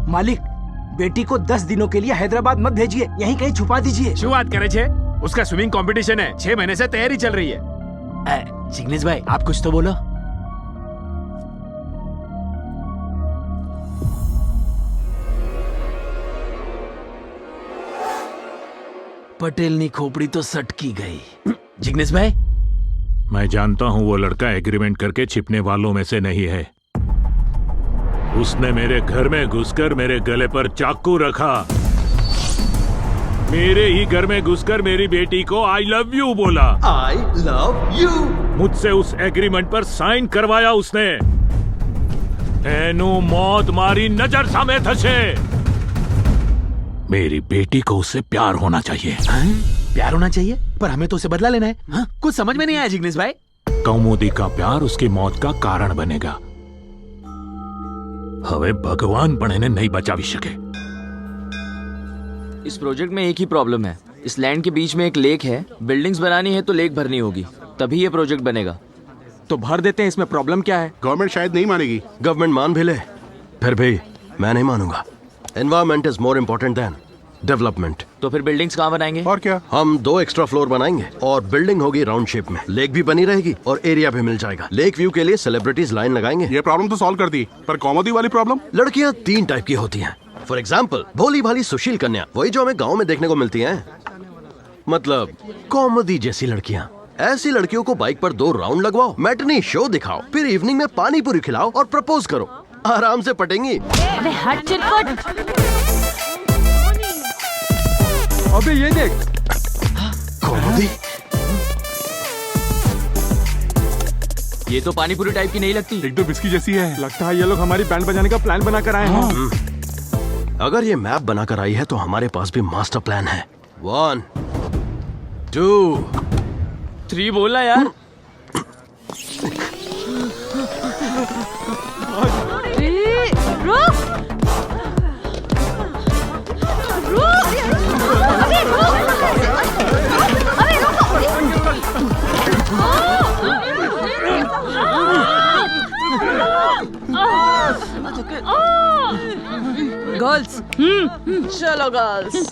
मालिक, बेटी को 10 दिनों के लिए हैदराबाद मत भेजिए, यहीं कहीं छुपा दीजिए। શું વાત કરે છે? उसका स्विमिंग कंपटीशन है, 6 महीने से तैयारी चल रही है। जिग्नेश भाई, आप कुछ तो बोलो। पटेल की खोपड़ी तो सटकी गई। जिग्नेश भाई, मैं जानता हूं वो लड़का एग्रीमेंट करके छिपने वालों में से नहीं है। उसने मेरे घर में घुसकर मेरे गले पर चाकू रखा, मेरे ही घर में घुसकर मेरी बेटी को आई लव यू बोला। आई लव यू मुझसे उस एग्रीमेंट पर साइन करवाया उसने। एनु मौत मारी नजर सामे थशे। मेरी बेटी को उससे प्यार होना चाहिए। प्यार होना चाहिए, पर हमें तो उसे बदला लेना है। हाँ? कुछ समझ में नहीं आया जिग्नेश भाई। कौमुदी का प्यार उसकी मौत का कारण बनेगा। હવે ભગવાન પણ એને નહીં બચાવી શકે। इस प्रोजेक्ट में एक ही प्रॉब्लम है, इस लैंड के बीच में एक लेक है, बिल्डिंग्स बनानी है तो लेक भरनी होगी, तभी ये प्रोजेक्ट बनेगा। तो भर देते हैं, इसमें प्रॉब्लम क्या है? गवर्नमेंट शायद नहीं मानेगी। गवर्नमेंट मान भी ले, फिर भी मैं नहीं मानूंगा। Environment is more important then development. तो फिर बिल्डिंग्स कहाँ बनाएंगे? और क्या, हम 2 एक्स्ट्रा फ्लोर बनाएंगे और बिल्डिंग होगी राउंड शेप में। लेक भी बनी रहेगी और एरिया भी मिल जाएगा। लेक व्यू के लिए सेलिब्रिटीज लाइन लगाएंगे। ये प्रॉब्लम तो सॉल्व कर दी, पर कॉमेडी वाली प्रॉब्लम? लड़कियां 3 टाइप की होती हैं। फॉर एग्जाम्पल, भोली भाली सुशील कन्या, वही जो हमें गाँव में देखने को मिलती है। मतलब कॉमेडी जैसी लड़कियां। ऐसी लड़कियों को बाइक पर 2 राउंड लगवाओ, मैटनी शो दिखाओ, फिर इवनिंग में पानी पूरी खिलाओ और प्रपोज करो। आराम से पटेंगी। अबे हट चिरकुट। अबे ये देख, कॉमेडी। ये तो पानीपुरी टाइप की नहीं लगती। एक तो बिस्की जैसी है। लगता है ये लोग हमारी बैंड बजाने का प्लान बनाकर आए हैं। अगर ये मैप बनाकर आई है तो हमारे पास भी मास्टर प्लान है। 1 2 3 बोलना यार। गर्ल्स, चलो गर्ल्स।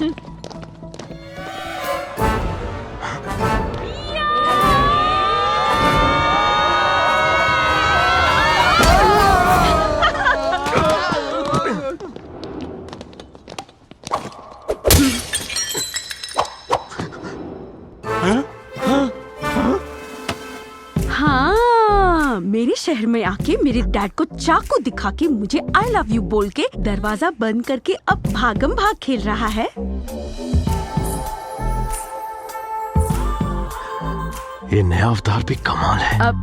हाँ, मेरे शहर में आके मेरे डैड को चाकू दिखा के मुझे आई लव यू बोल के दरवाजा बंद करके अब भागम भाग खेल रहा है। ये नया अवतार भी कमाल है। अब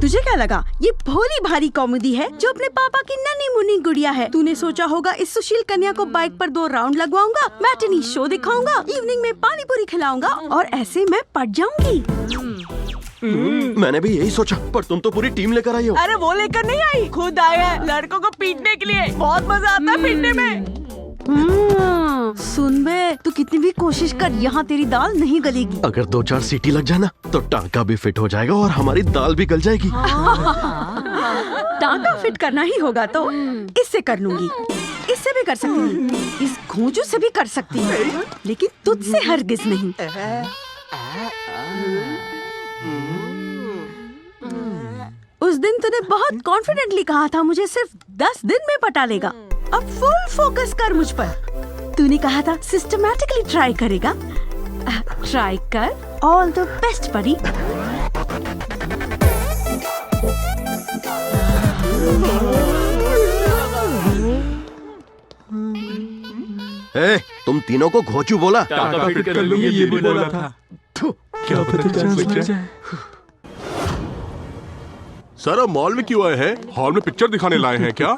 तुझे क्या लगा ये भोली भारी कॉमेडी है जो अपने पापा की नन्ही मुन्नी गुड़िया है? तूने सोचा होगा इस सुशील कन्या को बाइक पर 2 राउंड लगवाऊंगा, मैटनी शो दिखाऊंगा, इवनिंग में पानी पूरी खिलाऊंगा और ऐसे मैं पट जाऊंगी। मैंने भी यही सोचा, पर तुम तो पूरी टीम लेकर आई हो। अरे वो लेकर नहीं आई, खुद आए हैं लड़कों को पीटने के लिए। बहुत मजा आता है पीटने में। सुन बे, तू कितनी भी कोशिश कर, यहाँ तेरी दाल नहीं गलेगी। अगर 2-4 सीटी लग जाए ना तो टांका भी फिट हो जाएगा और हमारी दाल भी गल जाएगी। टांका फिट करना ही होगा तो इससे कर लूंगी, इससे भी कर सकती हूँ, इस घोंचू से भी कर सकती हूँ, लेकिन तुझसे हरगिज नहीं। उस दिन तूने बहुत कॉन्फिडेंटली कहा था मुझे सिर्फ 10 दिन में पटा लेगा। अब फुल फोकस कर मुझ पर। तूने कहा था सिस्टमैटिकली ट्राई करेगा। ट्राई कर। All the best buddy. तुम तीनों को घोचू बोला। टाका फिट कर लूंगी ये भी बोला था। क्या पता चांस लग जाए। सर, अब मॉल में क्यों आए हैं? हॉल में पिक्चर दिखाने लाए हैं क्या?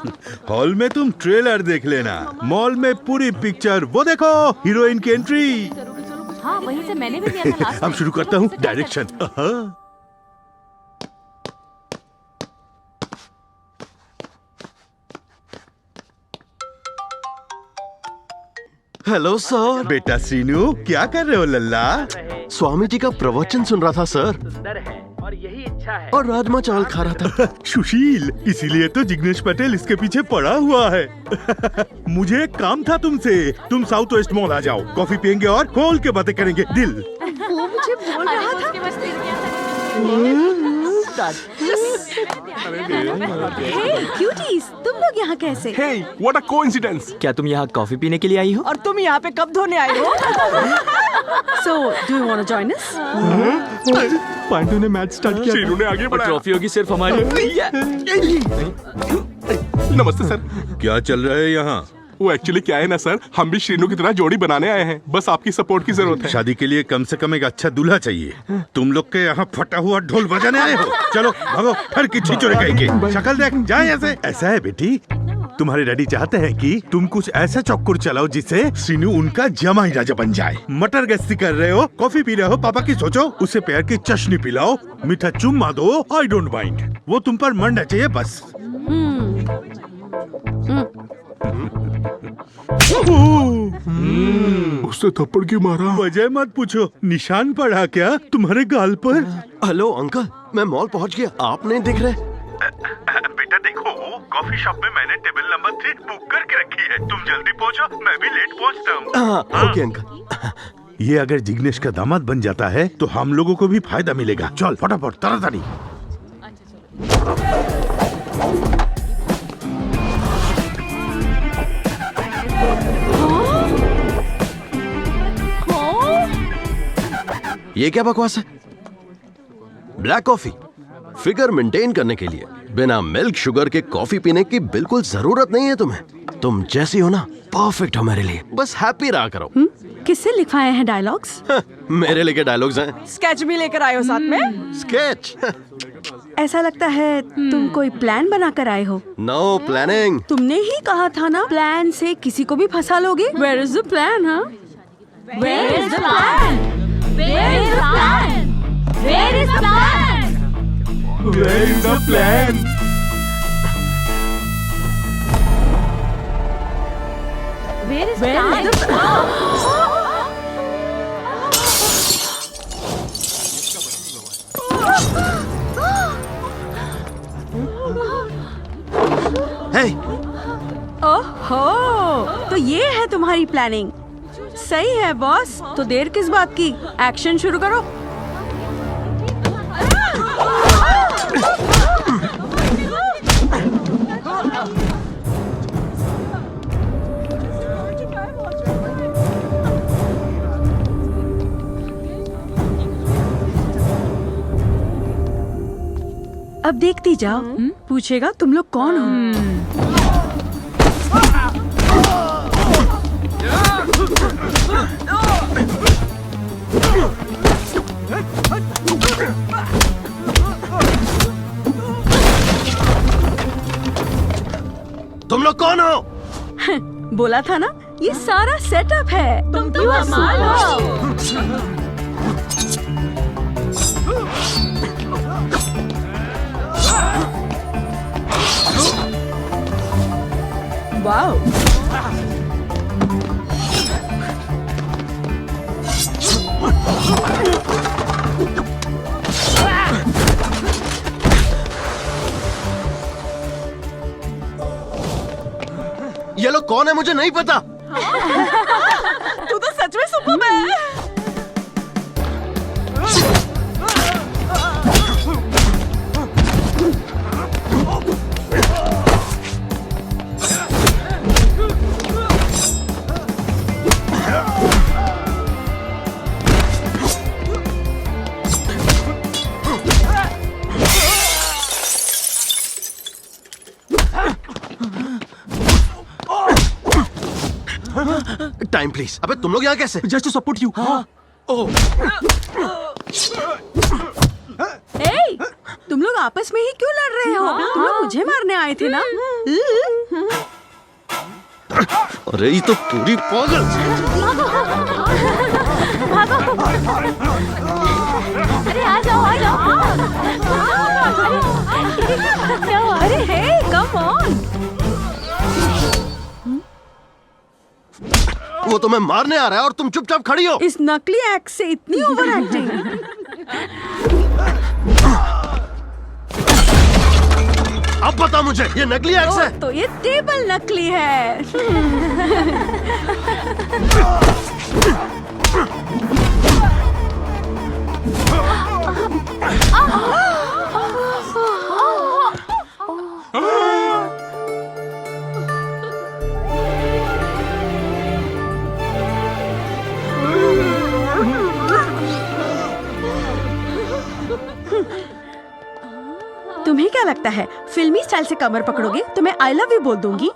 हॉल में तुम ट्रेलर देख लेना, मॉल में पूरी पिक्चर। वो देखो, हीरोइन की एंट्री। हाँ, वहीं से मैंने भी दिया था लास्ट। अब शुरू करता हूँ डायरेक्शन। Hello sir. बेटा सीनू, क्या कर रहे हो लल्ला? स्वामी जी का प्रवचन सुन रहा था सर। और यही इच्छा है। और राजमा चावल खा रहा था। सुशील, इसीलिए तो जिग्नेश पटेल इसके पीछे पड़ा हुआ है। मुझे एक काम था तुमसे। तुम साउथ वेस्ट मॉल आ जाओ, कॉफी पियेंगे और खोल के बातें करेंगे। दिल वो मुझे बोल रहा था। हे क्यूटीज, तुम लोग यहाँ कैसे? Hey, what a coincidence! क्या तुम यहाँ कॉफी पीने के लिए आई हो? और तुम यहाँ पे कब धोने आए हो? So, do you want to join us? Pandu ने मैच स्टार्ट किया। शीनू ने आगे बढ़ाया। ट्रॉफी होगी सिर्फ हमारी। नमस्ते सर। क्या चल रहा है यहाँ? वो एक्चुअली क्या है ना सर, हम भी शीनू की तरह जोड़ी बनाने आए हैं। बस आपकी सपोर्ट की जरूरत है। शादी के लिए कम से कम एक अच्छा दूल्हा चाहिए। तुम लोग के यहाँ फटा हुआ ढोल बजाने आए हो? चलो भागो, फिर की छिचोरे कहेंगे। शक्ल देख, जा यहाँ से। ऐसा है बेटी, तुम्हारे डैडी चाहते हैं कि तुम कुछ ऐसा चौकुर चलाओ जिससे सीनू उनका जमाई राजा बन जाए। मटर गश्ती कर रहे हो, कॉफी पी रहे हो, पापा की सोचो। उसे प्यार की चशनी पिलाओ, मीठा चुम्मा दो, आई डोंट माइंड। वो तुम पर मरना चाहिए बस। उससे थप्पड़ क्यों मारा? वजह मत पूछो, निशान पड़ा क्या तुम्हारे गाल पर? हेलो अंकल, मैं मॉल पहुंच गया, आप नहीं दिख रहे। बेटा देखो, कॉफी शॉप में मैंने टेबल नंबर 3 बुक करके रखी है। तुम जल्दी पहुंचो, मैं भी लेट पहुंचता हूँ। हाँ, ओके अंकल। ये अगर जिग्नेश का दामाद बन जाता है तो हम लोगों को भी फायदा मिलेगा। चल फटाफट, ताड़ाताड़ी। ये क्या बकवास है? ब्लैक कॉफी फिगर मेंटेन करने के लिए बिना मिल्क शुगर के कॉफी पीने की बिल्कुल जरूरत नहीं है तुम्हें। तुम जैसी हो ना, परफेक्ट हो मेरे लिए। बस हैप्पी रहा करो। किससे लिखवाए हैं डायलॉग्स? मेरे लेके डायलॉग्स हैं। स्केच भी लेकर आए हो साथ में? स्केच? ऐसा लगता है तुम कोई प्लान बना कर आए हो। No planning. तुमने ही कहा था ना, प्लान से किसी को भी फंसा लोगे। Where is the plan, हाँ? Where is the plan? Where is the plan? Where is the plan? Where is the plan? Where is the plan? हे, ओहो, तो ये है तुम्हारी प्लानिंग। सही है बॉस, तो देर किस बात की, एक्शन शुरू करो। अब देखती जाओ, पूछेगा तुम लोग कौन हो। तुम लोग कौन हो? बोला था ना, ये सारा सेटअप है। तुम तो कमाल हो। वाओ, ये लोग कौन है मुझे नहीं पता। तू तो सच में सुपर है। Time please. अबे तुम लोग यहाँ कैसे? Just to support you. Oh, ए, तुम लोग आपस में ही क्यों लड़ रहे हो? तुम लोग मुझे मारने आए थे ना? अरे ये तो पूरी पागल। अरे आ जाओ आ जाओ। अरे हे, कम ऑन। वो तुम्हें मारने आ रहा है और तुम चुपचाप खड़ी हो। इस नकली एक्ट से इतनी ओवर एक्टिंग। अब बता मुझे, ये नकली एक्स है? तो ये टेबल नकली है। तुम्हें क्या लगता है फिल्मी स्टाइल से कमर पकड़ोगे तो मैं आई लव यू बोल दूंगी?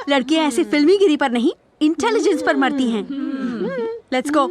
लड़कियां ऐसे फिल्मी गिरी पर नहीं, इंटेलिजेंस पर मरती हैं। Let's go.